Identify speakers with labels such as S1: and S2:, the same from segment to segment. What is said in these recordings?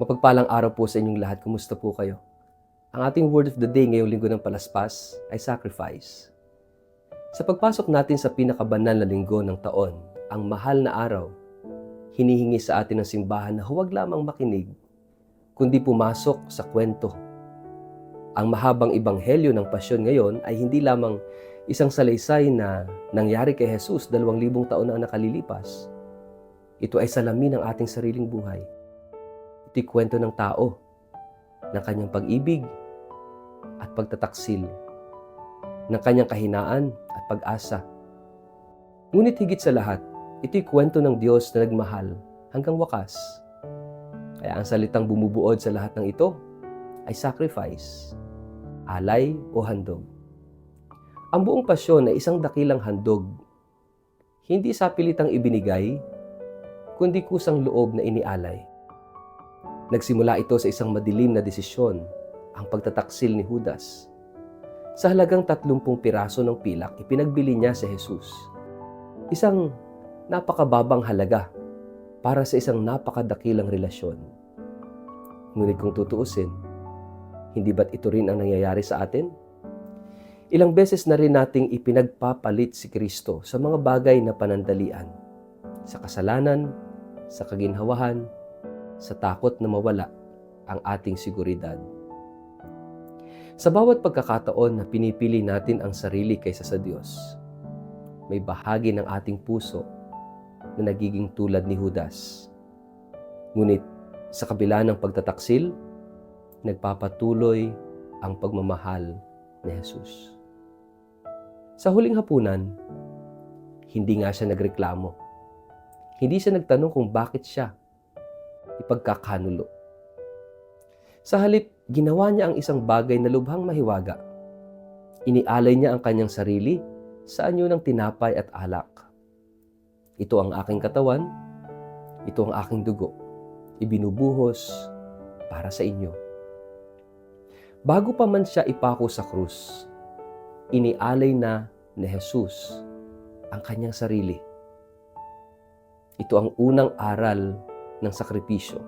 S1: Mapagpalang araw po sa inyong lahat. Kumusta po kayo? Ang ating word of the day ngayong linggo ng Palaspas ay sacrifice. Sa pagpasok natin sa pinakabanal na linggo ng taon, ang mahal na araw, hinihingi sa atin ng simbahan na huwag lamang makinig, kundi pumasok sa kwento. Ang mahabang ebanghelyo ng pasyon ngayon ay hindi lamang isang salaysay na nangyari kay Jesus 2,000 taon na ang nakalilipas. Ito ay salamin ng ating sariling buhay. Ito'y kwento ng tao, ng kanyang pag-ibig at pagtataksil, ng kanyang kahinaan at pag-asa. Ngunit higit sa lahat, ito'y kwento ng Diyos na nagmahal hanggang wakas. Kaya ang salitang bumubuod sa lahat ng ito ay sacrifice, alay o handog. Ang buong pasyon ay isang dakilang handog, hindi sa pilitang ibinigay, kundi kusang loob na inialay. Nagsimula ito sa isang madilim na desisyon, ang pagtataksil ni Judas. Sa halagang 30 piraso ng pilak, ipinagbili niya si Jesus. Isang napakababang halaga para sa isang napakadakilang relasyon. Ngunit kung tutuusin, hindi ba't ito rin ang nangyayari sa atin? Ilang beses na rin nating ipinagpapalit si Kristo sa mga bagay na panandalian, sa kasalanan, sa kaginhawahan, sa takot na mawala ang ating seguridad. Sa bawat pagkakataon na pinipili natin ang sarili kaysa sa Diyos, may bahagi ng ating puso na nagiging tulad ni Judas. Ngunit sa kabila ng pagtataksil, nagpapatuloy ang pagmamahal ni Jesus. Sa huling hapunan, hindi nga siya nagreklamo. Hindi siya nagtanong kung bakit siya ipagkakanulo. Sa halip, ginawa niya ang isang bagay na lubhang mahiwaga. Inialay niya ang kanyang sarili sa anyo ng tinapay at alak. Ito ang aking katawan, ito ang aking dugo, ibinubuhos para sa inyo. Bago pa man siya ipako sa krus, inialay na ni Jesus ang kanyang sarili. Ito ang unang aral ng sakripisyo.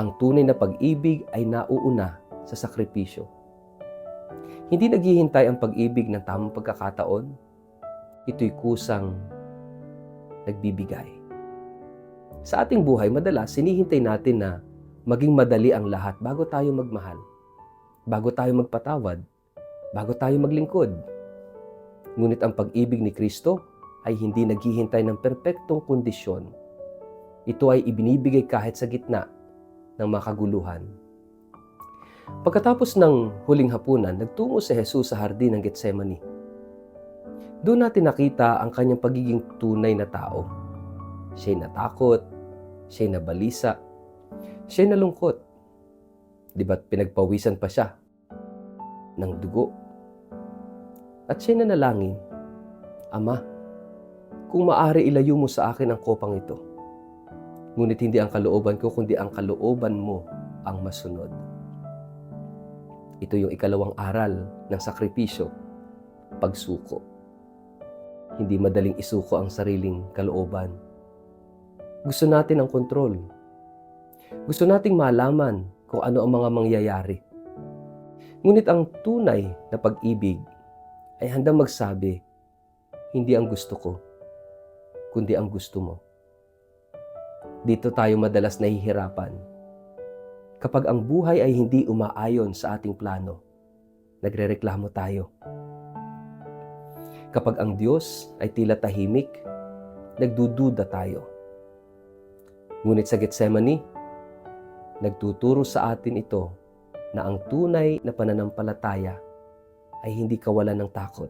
S1: Ang tunay na pag-ibig ay nauuna sa sakripisyo. Hindi naghihintay ang pag-ibig ng tamang pagkakataon. Ito'y kusang nagbibigay. Sa ating buhay, madalas sinihintay natin na maging madali ang lahat bago tayo magmahal, bago tayo magpatawad, bago tayo maglingkod. Ngunit ang pag-ibig ni Kristo ay hindi naghihintay ng perpektong kondisyon. Ito ay ibinibigay kahit sa gitna ng makaguluhan. Pagkatapos ng huling hapunan, nagtungo si Jesus sa hardin ng Getsemani. Doon natin nakita ang kanyang pagiging tunay na tao. Siya'y natakot, siya'y nabalisa, siya'y nalungkot. Di ba't pinagpawisan pa siya ng dugo? At siya'y nanalangin, Ama, kung maaari ilayo mo sa akin ang kopang ito. Ngunit hindi ang kalooban ko, kundi ang kalooban mo ang masunod. Ito yung ikalawang aral ng sakripisyo, pagsuko. Hindi madaling isuko ang sariling kalooban. Gusto natin ang kontrol. Gusto nating malaman kung ano ang mga mangyayari. Ngunit ang tunay na pag-ibig ay handang magsabi, hindi ang gusto ko, kundi ang gusto mo. Dito tayo madalas nahihirapan. Kapag ang buhay ay hindi umaayon sa ating plano, nagrereklamo tayo. Kapag ang Diyos ay tila tahimik, nagdududa tayo. Ngunit sa Getsemani, nagtuturo sa atin ito na ang tunay na pananampalataya ay hindi kawalan ng takot,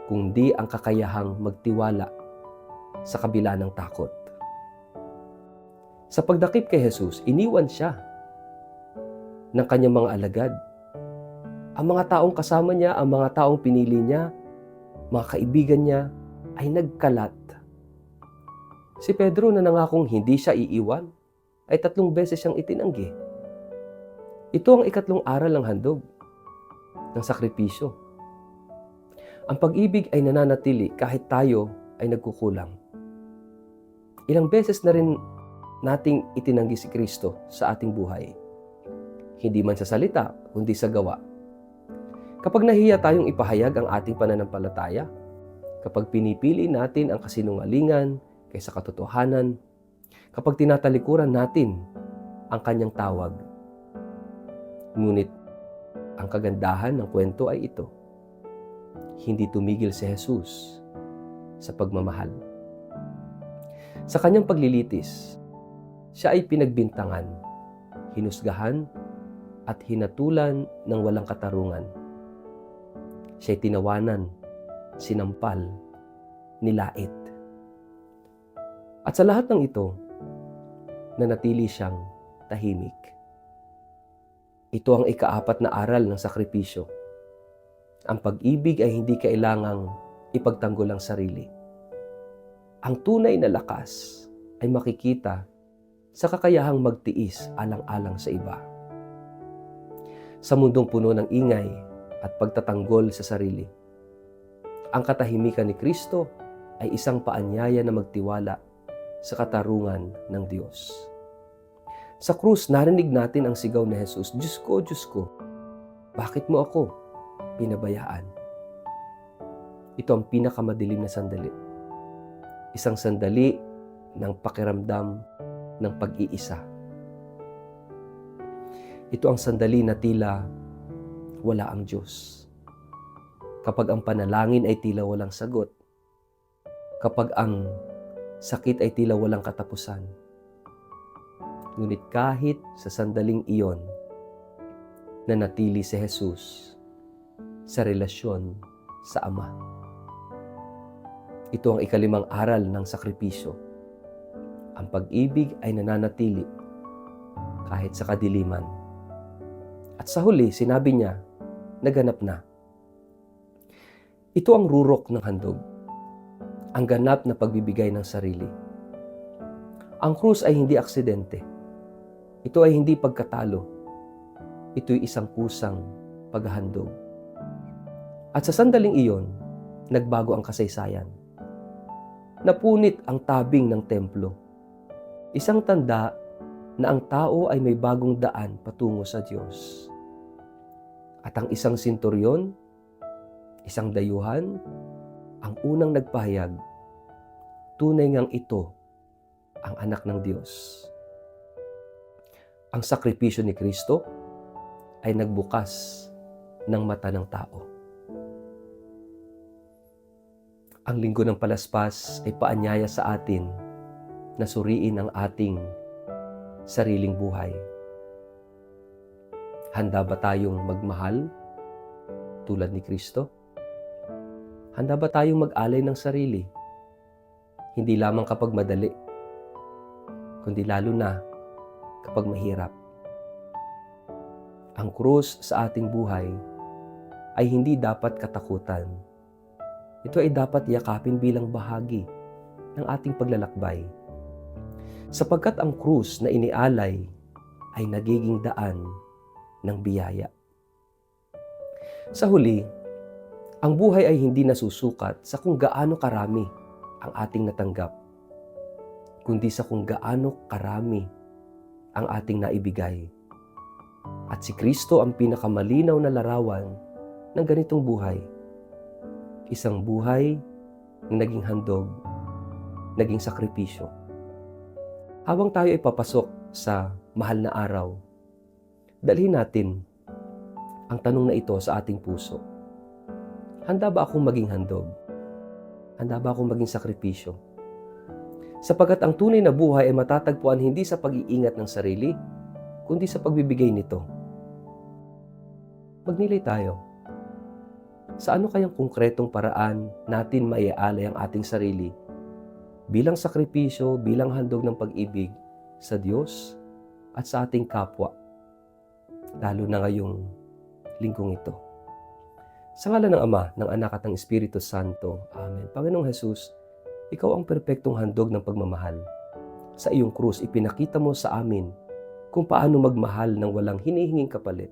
S1: kundi ang kakayahang magtiwala sa kabila ng takot. Sa pagdakip kay Jesus, iniwan siya ng kanyang mga alagad. Ang mga taong kasama niya, ang mga taong pinili niya, mga kaibigan niya, ay nagkalat. Si Pedro na nangakong hindi siya iiwan, ay 3 beses siyang itinanggi. Ito ang ikatlong aral ng handog, ng sakripisyo. Ang pag-ibig ay nananatili kahit tayo ay nagkukulang. Ilang beses na rin nating itinanggi si Kristo sa ating buhay. Hindi man sa salita, kundi sa gawa. Kapag nahiya tayong ipahayag ang ating pananampalataya, kapag pinipili natin ang kasinungalingan kaysa katotohanan, kapag tinatalikuran natin ang kanyang tawag. Ngunit, ang kagandahan ng kwento ay ito. Hindi tumigil si Jesus sa pagmamahal. Sa kanyang paglilitis, siya ay pinagbintangan, hinusgahan, at hinatulan ng walang katarungan. Siya ay tinawanan, sinampal, nilait. At sa lahat ng ito, nanatili siyang tahimik. Ito ang ika-4 na aral ng sakripisyo. Ang pag-ibig ay hindi kailangang ipagtanggol ang sarili. Ang tunay na lakas ay makikita sa kakayahang magtiis alang-alang sa iba. Sa mundong puno ng ingay at pagtatanggol sa sarili, ang katahimikan ni Kristo ay isang paanyaya na magtiwala sa katarungan ng Diyos. Sa krus, narinig natin ang sigaw ni Jesus, Diyos ko, bakit mo ako pinabayaan? Ito ang pinakamadilim na sandali. Isang sandali ng pakiramdam ng pag-iisa. Ito ang sandali na tila wala ang Diyos. Kapag ang panalangin ay tila walang sagot. Kapag ang sakit ay tila walang katapusan. Ngunit kahit sa sandaling iyon, nanatili si Jesus sa relasyon sa Ama. Ito ang ika-5 aral ng sakripisyo. Ang pag-ibig ay nananatili kahit sa kadiliman. At sa huli, sinabi niya, naganap na. Ito ang rurok ng handog, ang ganap na pagbibigay ng sarili. Ang krus ay hindi aksidente. Ito ay hindi pagkatalo. Ito'y isang kusang paghahandog. At sa sandaling iyon, nagbago ang kasaysayan. Napunit ang tabing ng templo. Isang tanda na ang tao ay may bagong daan patungo sa Diyos. At ang isang senturyon, isang dayuhan, ang unang nagpahayag, tunay ngang ito ang anak ng Diyos. Ang sakripisyo ni Kristo ay nagbukas ng mata ng tao. Ang linggo ng palaspas ay paanyaya sa atin na suriin ang ating sariling buhay. Handa ba tayong magmahal tulad ni Kristo? Handa ba tayong mag-alay ng sarili? Hindi lamang kapag madali, kundi lalo na kapag mahirap. Ang krus sa ating buhay ay hindi dapat katakutan. Ito ay dapat yakapin bilang bahagi ng ating paglalakbay. Sapagkat ang krus na inialay ay nagiging daan ng biyaya. Sa huli, ang buhay ay hindi nasusukat sa kung gaano karami ang ating natanggap, kundi sa kung gaano karami ang ating naibigay. At si Kristo ang pinakamalinaw na larawan ng ganitong buhay. Isang buhay na naging handog, naging sakripisyo. Habang tayo ay papasok sa mahal na araw, dalhin natin ang tanong na ito sa ating puso. Handa ba akong maging handog? Handa ba akong maging sakripisyo? Sapagkat ang tunay na buhay ay matatagpuan hindi sa pag-iingat ng sarili, kundi sa pagbibigay nito. Magnilay tayo. Sa ano kayang konkretong paraan natin maialay ang ating sarili bilang sakripisyo, bilang handog ng pag-ibig sa Diyos at sa ating kapwa, lalo na ngayong linggong ito. Sa ngalan ng Ama, ng Anak at ng Espiritu Santo. Amen. Panginoong Jesus, Ikaw ang perpektong handog ng pagmamahal. Sa iyong krus, ipinakita mo sa amin kung paano magmahal ng walang hinihinging kapalit.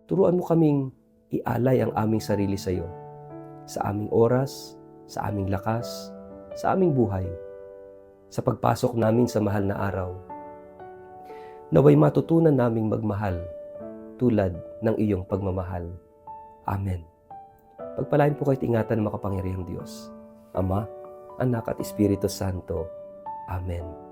S1: Turuan mo kaming ialay ang aming sarili sa iyo, sa aming oras, sa aming lakas, sa aming buhay, sa pagpasok namin sa mahal na araw. Naway matutunan naming magmahal tulad ng iyong pagmamahal. Amen. Pagpalain po kayo at ingatan ng makapangyarihang Diyos, Ama, Anak at Espiritu Santo. Amen.